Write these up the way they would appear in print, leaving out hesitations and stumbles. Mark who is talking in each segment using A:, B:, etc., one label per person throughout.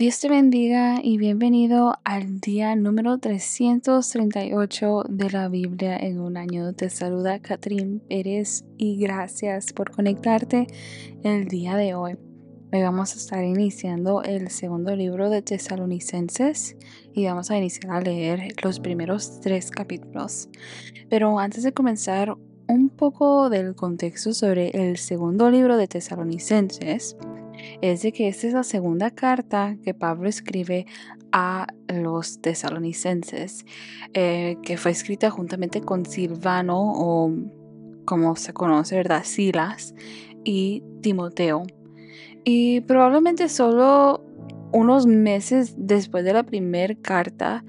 A: Dios te bendiga y bienvenido al día número 338 de la Biblia en un año. Te saluda Catherine Pérez y gracias por conectarte el día de hoy. Hoy vamos a estar iniciando el segundo libro de Tesalonicenses y vamos a iniciar a leer los primeros 3 capítulos. Pero antes de comenzar, un poco del contexto sobre el segundo libro de Tesalonicenses es de que esta es la segunda carta que Pablo escribe a los tesalonicenses, que fue escrita juntamente con Silvano, o como se conoce, ¿verdad? Silas y Timoteo. Y probablemente solo unos meses después de la primera carta,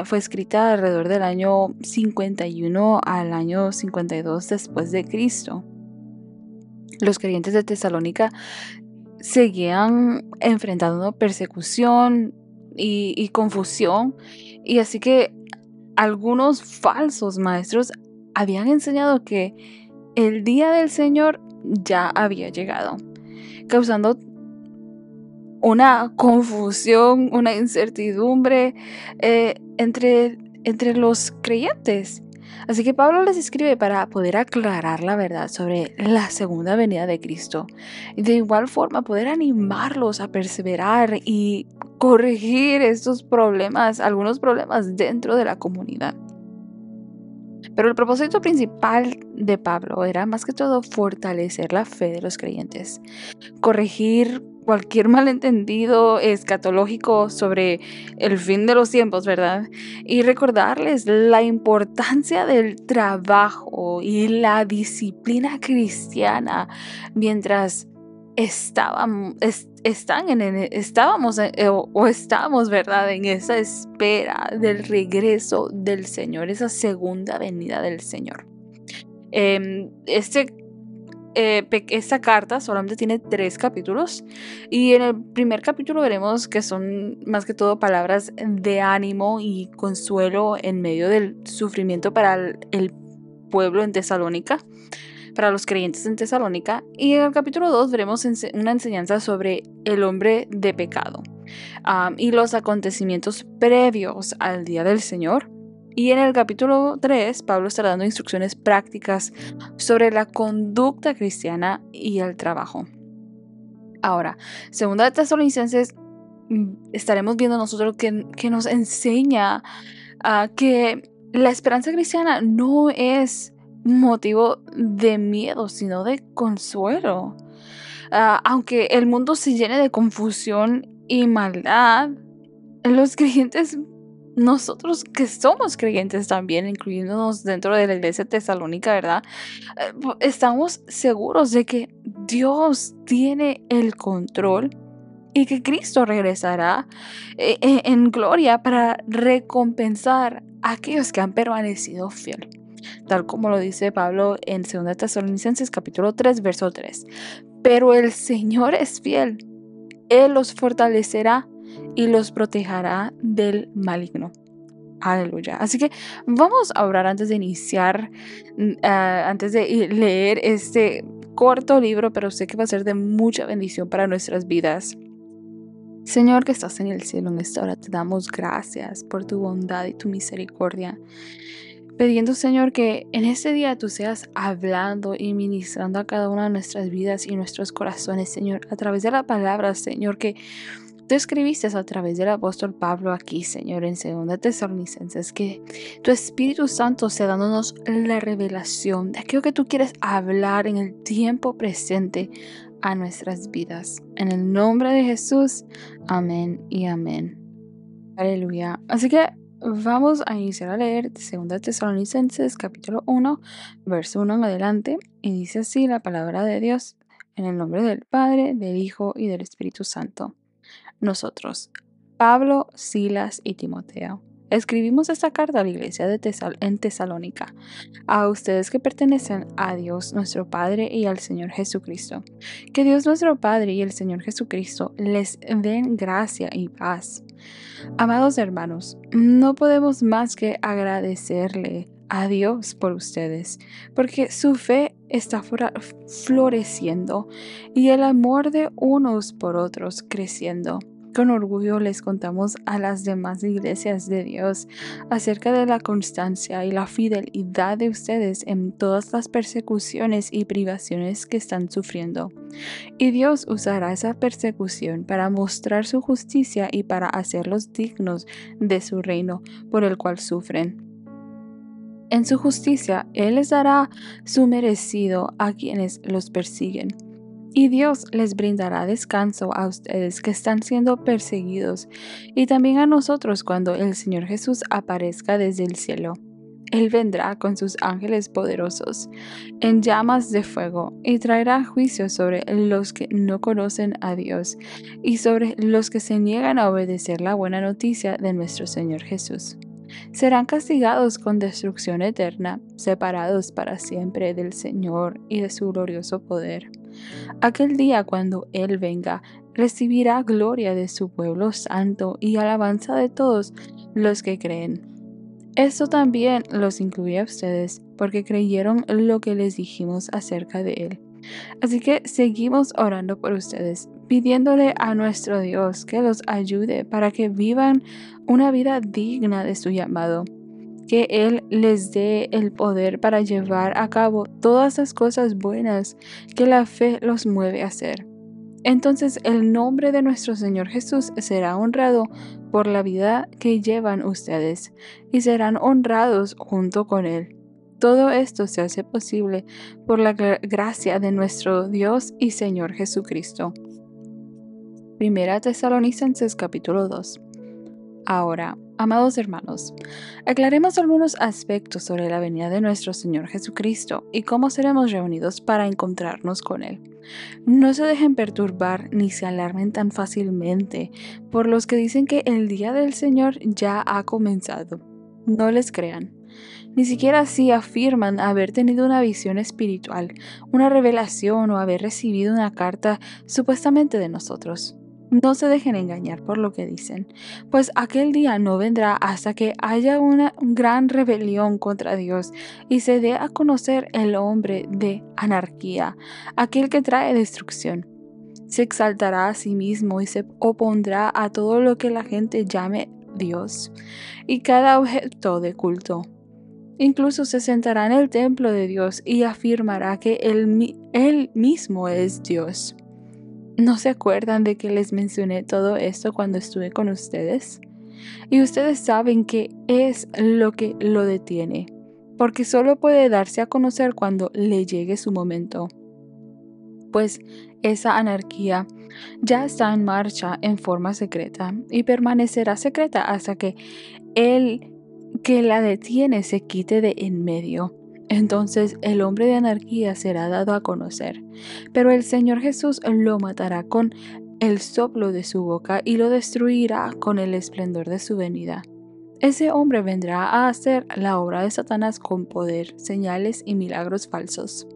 A: fue escrita alrededor del año 51 al año 52 después de Cristo. Los creyentes de Tesalónica seguían enfrentando persecución y confusión, y así que algunos falsos maestros habían enseñado que el día del Señor ya había llegado, causando una confusión, una incertidumbre entre los creyentes. Así que Pablo les escribe para poder aclarar la verdad sobre la segunda venida de Cristo y de igual forma poder animarlos a perseverar y corregir estos problemas, algunos problemas dentro de la comunidad. Pero el propósito principal de Pablo era más que todo fortalecer la fe de los creyentes, corregir cualquier malentendido escatológico sobre el fin de los tiempos, ¿verdad? Y recordarles la importancia del trabajo y la disciplina cristiana mientras estamos, ¿verdad? En esa espera del regreso del Señor, esa segunda venida del Señor. Esta carta solamente tiene 3 capítulos y en el primer capítulo veremos que son más que todo palabras de ánimo y consuelo en medio del sufrimiento para el pueblo en Tesalónica, para los creyentes en Tesalónica, y en el capítulo 2 veremos una enseñanza sobre el hombre de pecado y los acontecimientos previos al día del Señor. Y en el capítulo 3, Pablo estará dando instrucciones prácticas sobre la conducta cristiana y el trabajo. Ahora, segunda de Tesalonicenses, estaremos viendo nosotros que nos enseña que la esperanza cristiana no es motivo de miedo, sino de consuelo. Aunque el mundo se llene de confusión y maldad, los creyentes, nosotros que somos creyentes también, incluyéndonos dentro de la iglesia tesalónica, ¿verdad? Estamos seguros de que Dios tiene el control y que Cristo regresará en gloria para recompensar a aquellos que han permanecido fieles, tal como lo dice Pablo en 2 Tesalonicenses capítulo 3, verso 3. Pero el Señor es fiel, Él los fortalecerá y los protegerá del maligno. Aleluya. Así que vamos a orar antes de iniciar, antes de leer este corto libro, pero sé que va a ser de mucha bendición para nuestras vidas. Señor que estás en el cielo, en esta hora te damos gracias por tu bondad y tu misericordia. Pidiendo, Señor, que en este día tú seas hablando y ministrando a cada una de nuestras vidas y nuestros corazones, Señor, a través de la palabra, Señor, que tú escribiste a través del apóstol Pablo aquí, Señor, en 2 Tesalonicenses, que tu Espíritu Santo sea dándonos la revelación de aquello que tú quieres hablar en el tiempo presente a nuestras vidas. En el nombre de Jesús, amén y amén. Aleluya. Así que vamos a iniciar a leer 2 Tesalonicenses capítulo 1, verso 1 en adelante, y dice así la palabra de Dios, en el nombre del Padre, del Hijo y del Espíritu Santo. Nosotros, Pablo, Silas y Timoteo, escribimos esta carta a la iglesia en Tesalónica, a ustedes que pertenecen a Dios nuestro Padre y al Señor Jesucristo. Que Dios nuestro Padre y el Señor Jesucristo les den gracia y paz. Amados hermanos, no podemos más que agradecerle a Dios por ustedes, porque su fe está floreciendo y el amor de unos por otros creciendo, Con orgullo les contamos a las demás iglesias de Dios acerca de la constancia y la fidelidad de ustedes en todas las persecuciones y privaciones que están sufriendo. Y Dios usará esa persecución para mostrar su justicia y para hacerlos dignos de su reino por el cual sufren. En su justicia, Él les dará su merecido a quienes los persiguen. Y Dios les brindará descanso a ustedes que están siendo perseguidos y también a nosotros cuando el Señor Jesús aparezca desde el cielo. Él vendrá con sus ángeles poderosos en llamas de fuego y traerá juicio sobre los que no conocen a Dios y sobre los que se niegan a obedecer la buena noticia de nuestro Señor Jesús. Serán castigados con destrucción eterna, separados para siempre del Señor y de su glorioso poder. Aquel día cuando Él venga, recibirá gloria de su pueblo santo y alabanza de todos los que creen. Esto también los incluye a ustedes, porque creyeron lo que les dijimos acerca de Él. Así que seguimos orando por ustedes, pidiéndole a nuestro Dios que los ayude para que vivan una vida digna de su llamado, que Él les dé el poder para llevar a cabo todas las cosas buenas que la fe los mueve a hacer. Entonces el nombre de nuestro Señor Jesús será honrado por la vida que llevan ustedes y serán honrados junto con Él. Todo esto se hace posible por la gracia de nuestro Dios y Señor Jesucristo. Primera Tesalonicenses capítulo 2. Ahora, amados hermanos, aclaremos algunos aspectos sobre la venida de nuestro Señor Jesucristo y cómo seremos reunidos para encontrarnos con Él. No se dejen perturbar ni se alarmen tan fácilmente por los que dicen que el día del Señor ya ha comenzado. No les crean. Ni siquiera si afirman haber tenido una visión espiritual, una revelación o haber recibido una carta supuestamente de nosotros. No se dejen engañar por lo que dicen, pues aquel día no vendrá hasta que haya una gran rebelión contra Dios y se dé a conocer el hombre de anarquía, aquel que trae destrucción. Se exaltará a sí mismo y se opondrá a todo lo que la gente llame Dios y cada objeto de culto. Incluso se sentará en el templo de Dios y afirmará que él mismo es Dios. ¿No se acuerdan de que les mencioné todo esto cuando estuve con ustedes? Y ustedes saben qué es lo que lo detiene, porque solo puede darse a conocer cuando le llegue su momento. Pues esa anarquía ya está en marcha en forma secreta y permanecerá secreta hasta que el que la detiene se quite de en medio. Entonces el hombre de anarquía será dado a conocer, pero el Señor Jesús lo matará con el soplo de su boca y lo destruirá con el esplendor de su venida. Ese hombre vendrá a hacer la obra de Satanás con poder, señales y milagros falsos.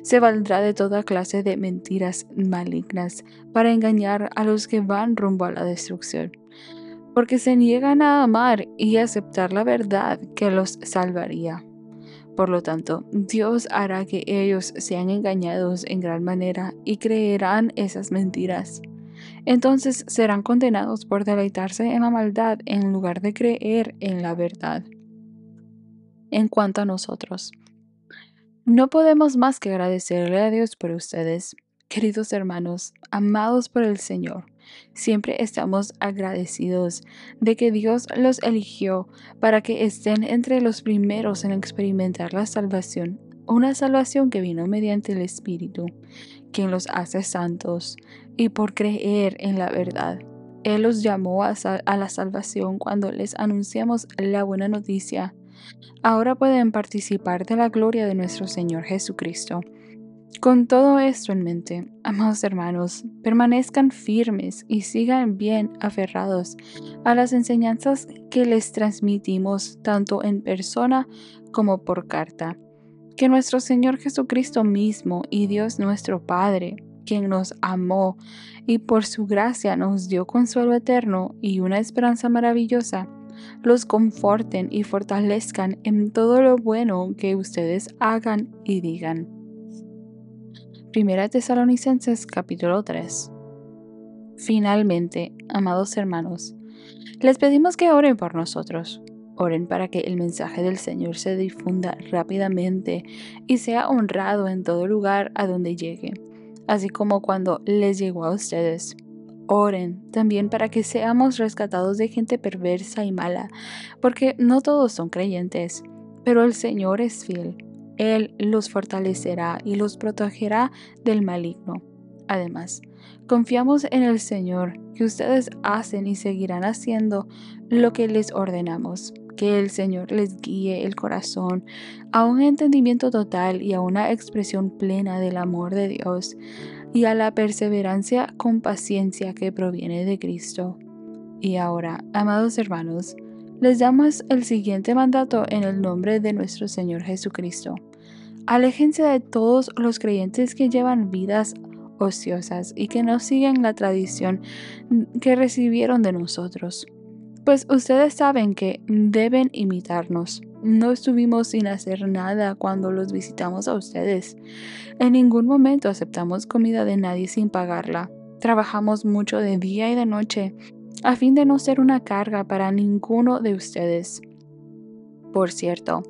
A: Se valdrá de toda clase de mentiras malignas para engañar a los que van rumbo a la destrucción, porque se niegan a amar y aceptar la verdad que los salvaría. Por lo tanto, Dios hará que ellos sean engañados en gran manera y creerán esas mentiras. Entonces serán condenados por deleitarse en la maldad en lugar de creer en la verdad. En cuanto a nosotros, no podemos más que agradecerle a Dios por ustedes, queridos hermanos, amados por el Señor. Siempre estamos agradecidos de que Dios los eligió para que estén entre los primeros en experimentar la salvación, una salvación que vino mediante el Espíritu, quien los hace santos, y por creer en la verdad. Él los llamó a la salvación cuando les anunciamos la buena noticia. Ahora pueden participar de la gloria de nuestro Señor Jesucristo. Con todo esto en mente, amados hermanos, permanezcan firmes y sigan bien aferrados a las enseñanzas que les transmitimos tanto en persona como por carta. Que nuestro Señor Jesucristo mismo y Dios nuestro Padre, quien nos amó y por su gracia nos dio consuelo eterno y una esperanza maravillosa, los conforten y fortalezcan en todo lo bueno que ustedes hagan y digan. Primera Tesalonicenses capítulo 3. Finalmente, amados hermanos, les pedimos que oren por nosotros. Oren para que el mensaje del Señor se difunda rápidamente y sea honrado en todo lugar a donde llegue, así como cuando les llegó a ustedes. Oren también para que seamos rescatados de gente perversa y mala, porque no todos son creyentes, pero el Señor es fiel. Él los fortalecerá y los protegerá del maligno. Además, confiamos en el Señor, que ustedes hacen y seguirán haciendo lo que les ordenamos. Que el Señor les guíe el corazón a un entendimiento total y a una expresión plena del amor de Dios y a la perseverancia con paciencia que proviene de Cristo. Y ahora, amados hermanos, les damos el siguiente mandato en el nombre de nuestro Señor Jesucristo. Aléjense de todos los creyentes que llevan vidas ociosas y que no siguen la tradición que recibieron de nosotros. Pues ustedes saben que deben imitarnos. No estuvimos sin hacer nada cuando los visitamos a ustedes. En ningún momento aceptamos comida de nadie sin pagarla. Trabajamos mucho de día y de noche a fin de no ser una carga para ninguno de ustedes. Por cierto,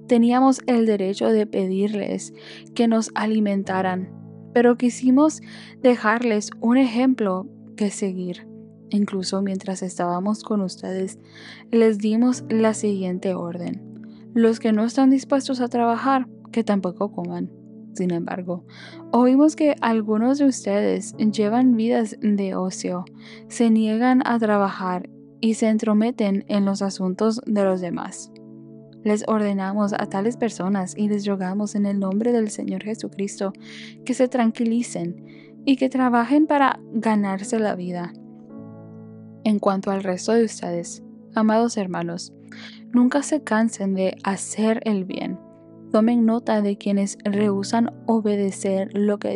A: teníamos el derecho de pedirles que nos alimentaran, pero quisimos dejarles un ejemplo que seguir. Incluso mientras estábamos con ustedes, les dimos la siguiente orden: los que no están dispuestos a trabajar, que tampoco coman. Sin embargo, oímos que algunos de ustedes llevan vidas de ocio, se niegan a trabajar y se entrometen en los asuntos de los demás. Les ordenamos a tales personas y les rogamos en el nombre del Señor Jesucristo que se tranquilicen y que trabajen para ganarse la vida. En cuanto al resto de ustedes, amados hermanos, nunca se cansen de hacer el bien. Tomen nota de quienes rehúsan obedecer lo que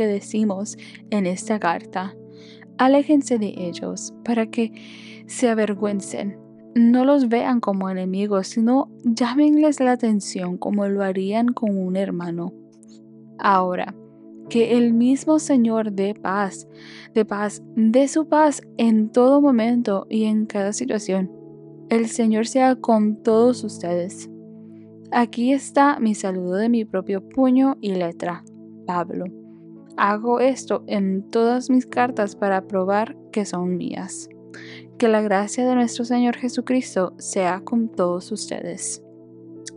A: decimos en esta carta. Aléjense de ellos para que se avergüencen. No los vean como enemigos, sino llámenles la atención como lo harían con un hermano. Ahora, que el mismo Señor dé su paz en todo momento y en cada situación. El Señor sea con todos ustedes. Aquí está mi saludo de mi propio puño y letra, Pablo. Hago esto en todas mis cartas para probar que son mías. Que la gracia de nuestro Señor Jesucristo sea con todos ustedes.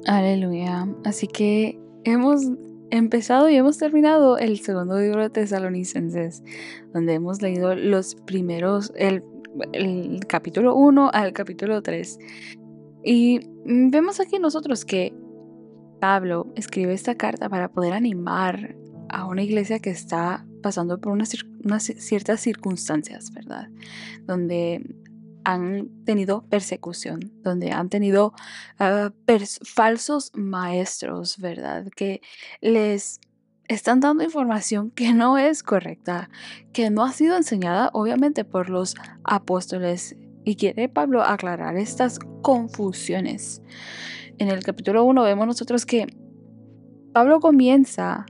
A: Aleluya. Así que hemos empezado y hemos terminado el segundo libro de Tesalonicenses, donde hemos leído los primeros, el capítulo 1 al capítulo 3. Y vemos aquí nosotros que Pablo escribe esta carta para poder animar a una iglesia que está pasando por unas ciertas circunstancias, ¿verdad? Donde han tenido persecución, donde han tenido falsos maestros, ¿verdad? Que les están dando información que no es correcta, que no ha sido enseñada obviamente por los apóstoles. Y quiere Pablo aclarar estas confusiones. En el capítulo 1 vemos nosotros que Pablo comienza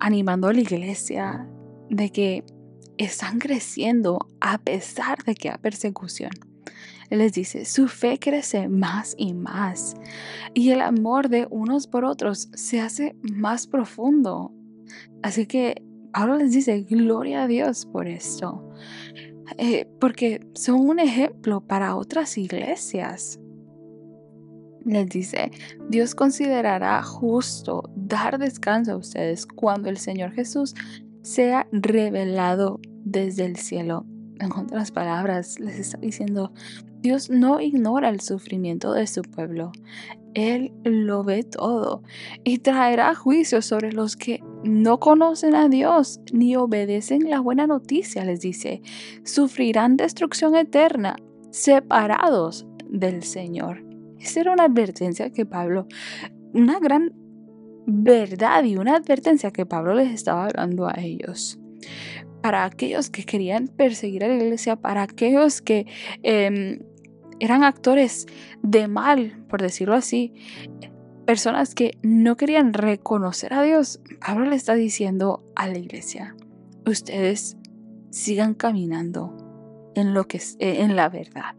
A: animando a la iglesia de que están creciendo a pesar de que hay persecución. Él les dice, su fe crece más y más y el amor de unos por otros se hace más profundo. Así que Pablo les dice, gloria a Dios por esto, porque son un ejemplo para otras iglesias. Les dice, Dios considerará justo dar descanso a ustedes cuando el Señor Jesús sea revelado desde el cielo. En otras palabras, les está diciendo, Dios no ignora el sufrimiento de su pueblo. Él lo ve todo y traerá juicio sobre los que no conocen a Dios ni obedecen la buena noticia, les dice. Sufrirán destrucción eterna, separados del Señor. Esa era una advertencia que Pablo, una gran verdad y una advertencia que Pablo les estaba hablando a ellos. Para aquellos que querían perseguir a la iglesia, para aquellos que eran actores de mal, por decirlo así, personas que no querían reconocer a Dios, Pablo le está diciendo a la iglesia, ustedes sigan caminando en lo que en la verdad,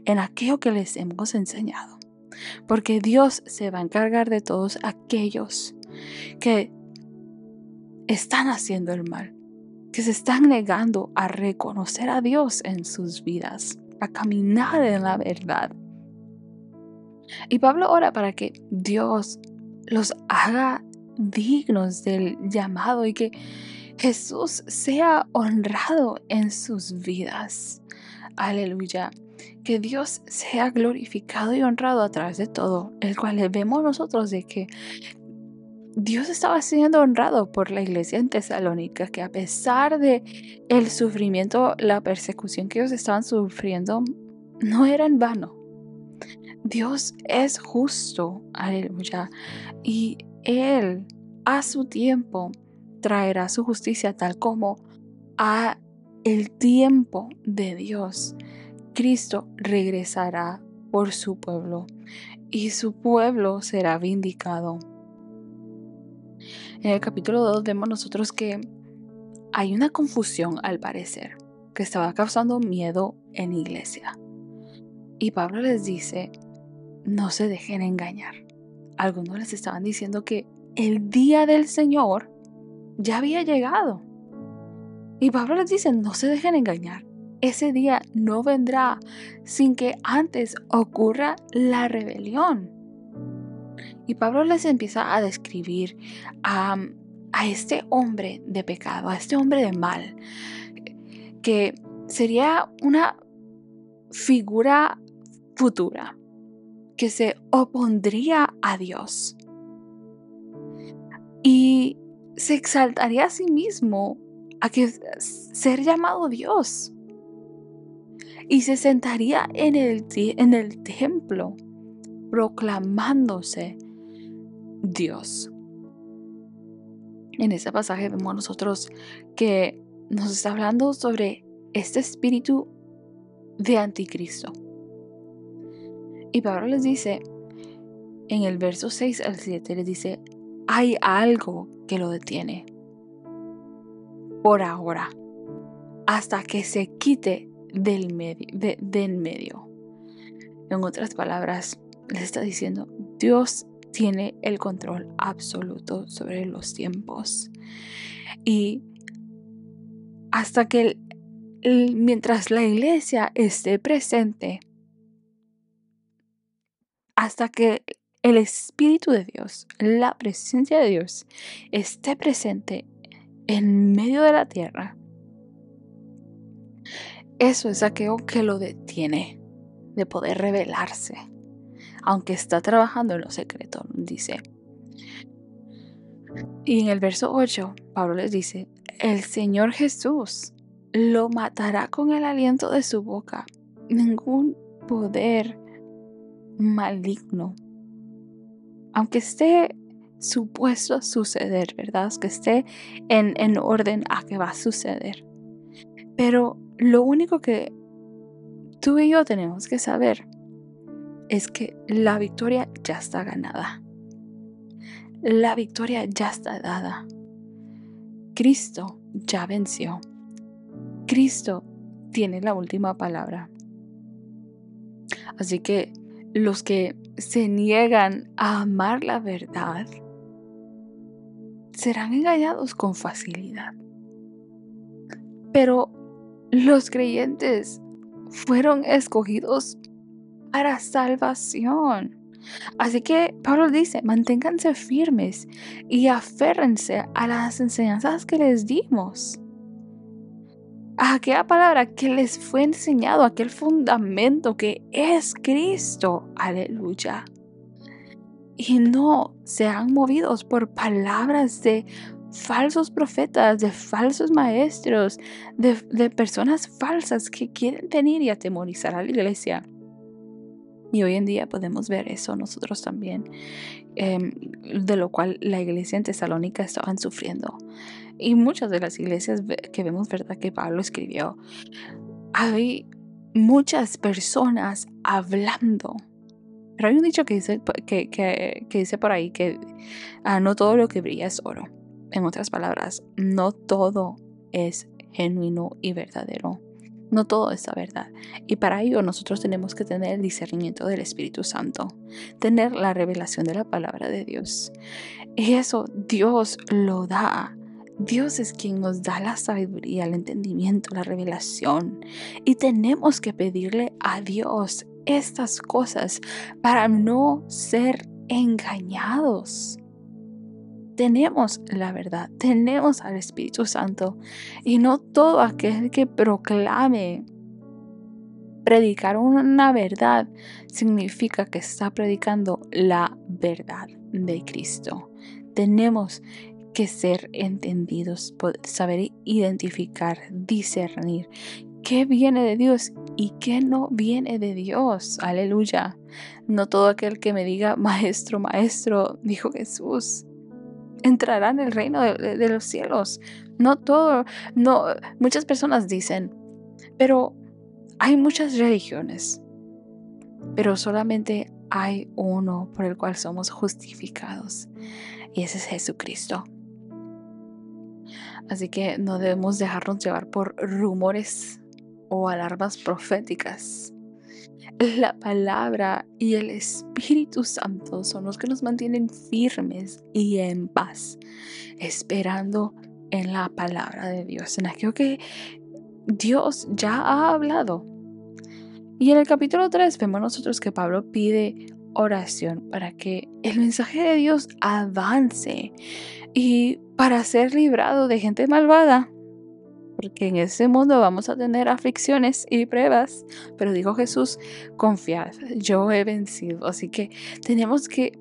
A: en aquello que les hemos enseñado. Porque Dios se va a encargar de todos aquellos que están haciendo el mal, que se están negando a reconocer a Dios en sus vidas, a caminar en la verdad. Y Pablo ora para que Dios los haga dignos del llamado y que Jesús sea honrado en sus vidas. Aleluya. Que Dios sea glorificado y honrado a través de todo, el cual le vemos nosotros de que Dios estaba siendo honrado por la iglesia en Tesalónica, que a pesar de el sufrimiento, la persecución que ellos estaban sufriendo, no era en vano. Dios es justo, aleluya, y Él a su tiempo traerá su justicia tal como a el tiempo de Dios. Cristo regresará por su pueblo y su pueblo será vindicado. En el capítulo 2 vemos nosotros que hay una confusión al parecer que estaba causando miedo en la iglesia. Y Pablo les dice, no se dejen engañar. Algunos les estaban diciendo que el día del Señor ya había llegado. Y Pablo les dice, no se dejen engañar. Ese día no vendrá sin que antes ocurra la rebelión. Y Pablo les empieza a describir a este hombre de pecado, a este hombre de mal, que sería una figura futura, que se opondría a Dios y se exaltaría a sí mismo a que ser llamado Dios y se sentaría en el templo proclamándose Dios. En ese pasaje vemos nosotros que nos está hablando sobre este espíritu de anticristo. Y Pablo les dice, en el verso 6 al 7, les dice, hay algo que lo detiene por ahora, hasta que se quite del medio. En otras palabras, les está diciendo, Dios tiene el control absoluto sobre los tiempos. Y hasta que mientras la iglesia esté presente, hasta que el Espíritu de Dios, la presencia de Dios, esté presente en medio de la tierra, eso es aquello que lo detiene de poder revelarse, aunque está trabajando en lo secreto, dice. Y en el verso 8, Pablo les dice, el Señor Jesús lo matará con el aliento de su boca. Ningún poder maligno, aunque esté supuesto a suceder, ¿verdad? Que esté en orden a que va a suceder. Pero lo único que tú y yo tenemos que saber es que la victoria ya está ganada. La victoria ya está dada. Cristo ya venció. Cristo tiene la última palabra. Así que los que se niegan a amar la verdad serán engañados con facilidad. Pero los creyentes fueron escogidos para salvación. Así que Pablo dice, manténganse firmes y aférrense a las enseñanzas que les dimos. A aquella palabra que les fue enseñado, aquel fundamento que es Cristo. Aleluya. Y no sean movidos por palabras de falsos profetas, de falsos maestros, de personas falsas que quieren venir y atemorizar a la iglesia. Y hoy en día podemos ver eso nosotros también, de lo cual la iglesia en Tesalónica estaban sufriendo. Y muchas de las iglesias que vemos, ¿verdad?, que Pablo escribió, hay muchas personas hablando. Pero hay un dicho que dice, que dice por ahí que no todo lo que brilla es oro. En otras palabras, no todo es genuino y verdadero. No todo es la verdad. Y para ello nosotros tenemos que tener el discernimiento del Espíritu Santo, tener la revelación de la palabra de Dios. Y eso Dios lo da. Dios es quien nos da la sabiduría, el entendimiento, la revelación. Y tenemos que pedirle a Dios estas cosas para no ser engañados. Tenemos la verdad, tenemos al Espíritu Santo, y no todo aquel que proclame predicar una verdad significa que está predicando la verdad de Cristo. Tenemos que ser entendidos, saber identificar, discernir qué viene de Dios y qué no viene de Dios. Aleluya. No todo aquel que me diga maestro, maestro, dijo Jesús, entrará en el reino de los cielos. No todo, no, muchas personas dicen, pero hay muchas religiones, pero solamente hay uno por el cual somos justificados, y ese es Jesucristo. Así que no debemos dejarnos llevar por rumores o alarmas proféticas. La palabra y el Espíritu Santo son los que nos mantienen firmes y en paz, esperando en la palabra de Dios, en aquello que Dios ya ha hablado. Y en el capítulo 3 vemos nosotros que Pablo pide oración para que el mensaje de Dios avance y para ser librado de gente malvada. Porque en ese mundo vamos a tener aflicciones y pruebas, pero dijo Jesús, confiad, yo he vencido. Así que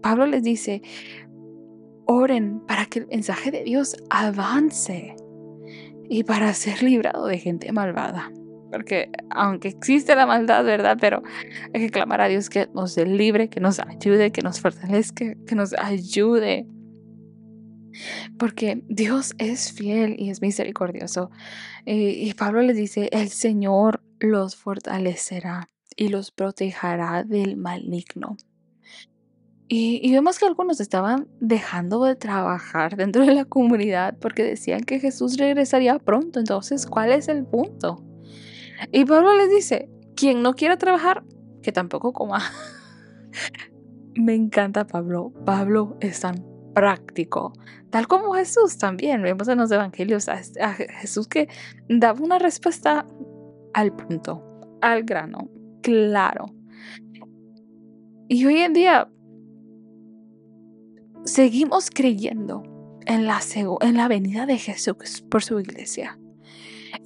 A: Pablo les dice, oren para que el mensaje de Dios avance y para ser librado de gente malvada. Porque aunque existe la maldad, ¿verdad? Pero hay que clamar a Dios que nos dé libre, que nos ayude, que nos fortalezca, que nos ayude. Porque Dios es fiel y es misericordioso. Y Pablo les dice, el Señor los fortalecerá y los protegerá del maligno. Y vemos que algunos estaban dejando de trabajar dentro de la comunidad porque decían que Jesús regresaría pronto. Entonces, ¿cuál es el punto? Y Pablo les dice, quien no quiera trabajar, que tampoco coma. Me encanta Pablo. Pablo es tan práctico, tal como Jesús también. Vemos en los evangelios a Jesús que daba una respuesta al punto, al grano, claro. Y hoy en día seguimos creyendo en la venida de Jesús por su iglesia.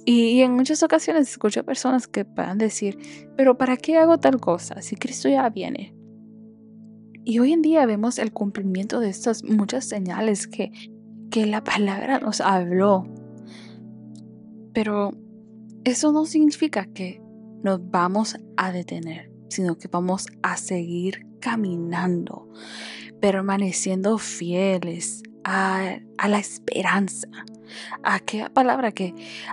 A: Y en muchas ocasiones escucho a personas que puedan decir, pero ¿para qué hago tal cosa si Cristo ya viene? Y hoy en día vemos el cumplimiento de estas muchas señales que la palabra nos habló. Pero eso no significa que nos vamos a detener, sino que vamos a seguir caminando, permaneciendo fieles a la esperanza, a aquella palabra,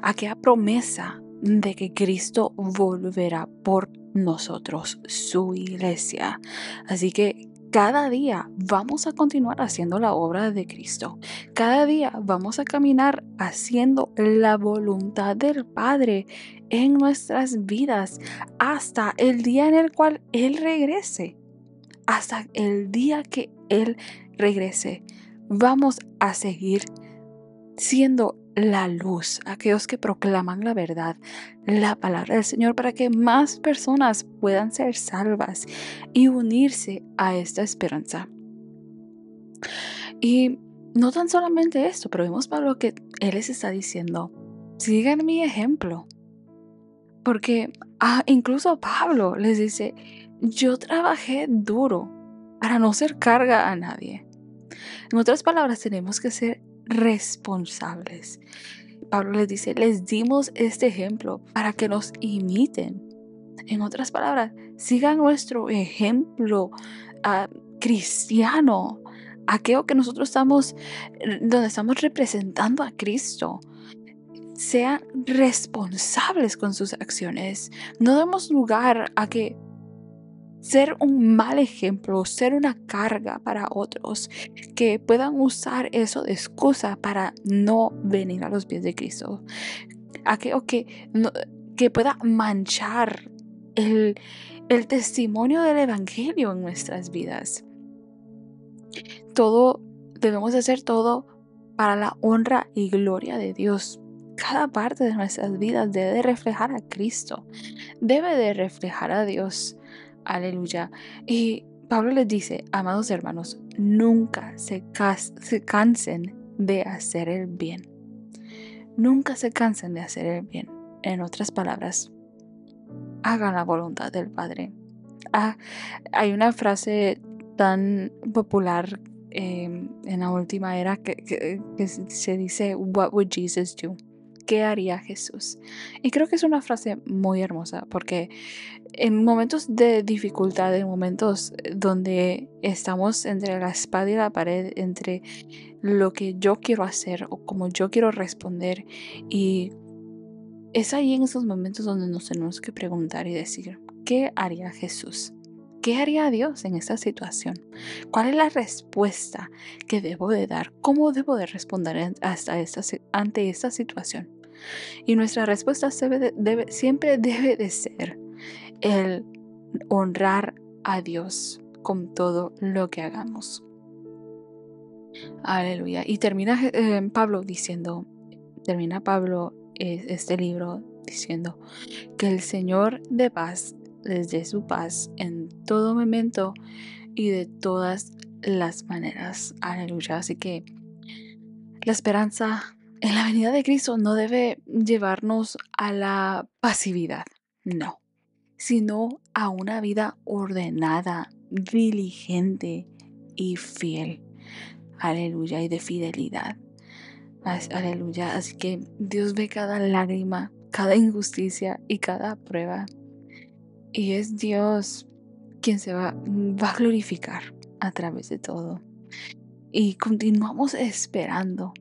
A: a aquella promesa de que Cristo volverá por nosotros, su iglesia. Así que cada día vamos a continuar haciendo la obra de Cristo. Cada día vamos a caminar haciendo la voluntad del Padre en nuestras vidas hasta el día en el cual Él regrese. Hasta el día que Él regrese, vamos a seguir siendo la luz, aquellos que proclaman la verdad, la palabra del Señor, para que más personas puedan ser salvas y unirse a esta esperanza. Y no tan solamente esto, pero vemos Pablo que Él les está diciendo, sigan mi ejemplo. Porque incluso Pablo les dice, yo trabajé duro para no ser carga a nadie. En otras palabras, tenemos que ser responsables. Pablo les dice, les dimos este ejemplo para que nos imiten. En otras palabras, sigan nuestro ejemplo cristiano, aquello que nosotros donde estamos representando a Cristo. Sean responsables con sus acciones. No demos lugar a que ser un mal ejemplo, ser una carga para otros, que puedan usar eso de excusa para no venir a los pies de Cristo. aquello que pueda manchar el, el testimonio del Evangelio en nuestras vidas. Debemos hacer todo para la honra y gloria de Dios. Cada parte de nuestras vidas debe de reflejar a Cristo, debe de reflejar a Dios. Aleluya. Y Pablo les dice, amados hermanos, nunca se cansen de hacer el bien. Nunca se cansen de hacer el bien. En otras palabras, hagan la voluntad del Padre. Hay una frase tan popular en la última era que se dice, What would Jesus do? ¿Qué haría Jesús? Y creo que es una frase muy hermosa porque en momentos de dificultad, en momentos donde estamos entre la espada y la pared, entre lo que yo quiero hacer o como yo quiero responder, y es ahí en esos momentos donde nos tenemos que preguntar y decir, ¿qué haría Jesús? ¿Qué haría Dios en esta situación? ¿Cuál es la respuesta que debo de dar? ¿Cómo debo de responder ante esta situación? Y nuestra respuesta siempre debe de ser el honrar a Dios con todo lo que hagamos. Aleluya. Y termina Pablo este libro diciendo que el Señor de paz les dé su paz en todo momento y de todas las maneras. Aleluya. Así que la esperanza en la venida de Cristo no debe llevarnos a la pasividad, no, sino a una vida ordenada, diligente y fiel. Aleluya, y de fidelidad. Aleluya. Así que Dios ve cada lágrima, cada injusticia y cada prueba. Y es Dios quien se va a glorificar a través de todo. Y continuamos esperando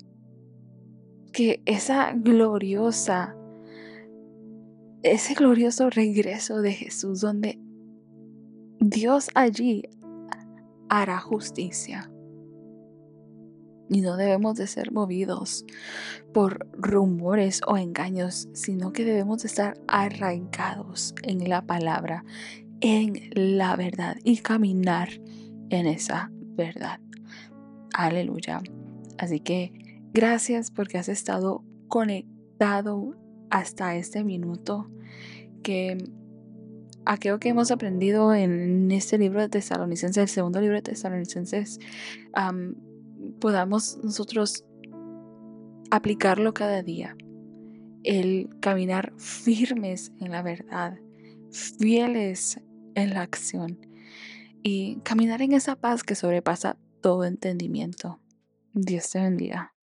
A: que ese glorioso regreso de Jesús, donde Dios allí hará justicia. Y no debemos de ser movidos por rumores o engaños, sino que debemos de estar arraigados en la palabra, en la verdad y caminar en esa verdad. Aleluya. Así que gracias porque has estado conectado hasta este minuto, que aquello que hemos aprendido en este libro de Tesalonicenses, el segundo libro de Tesalonicenses, podamos nosotros aplicarlo cada día. El caminar firmes en la verdad, fieles en la acción y caminar en esa paz que sobrepasa todo entendimiento. Dios te bendiga.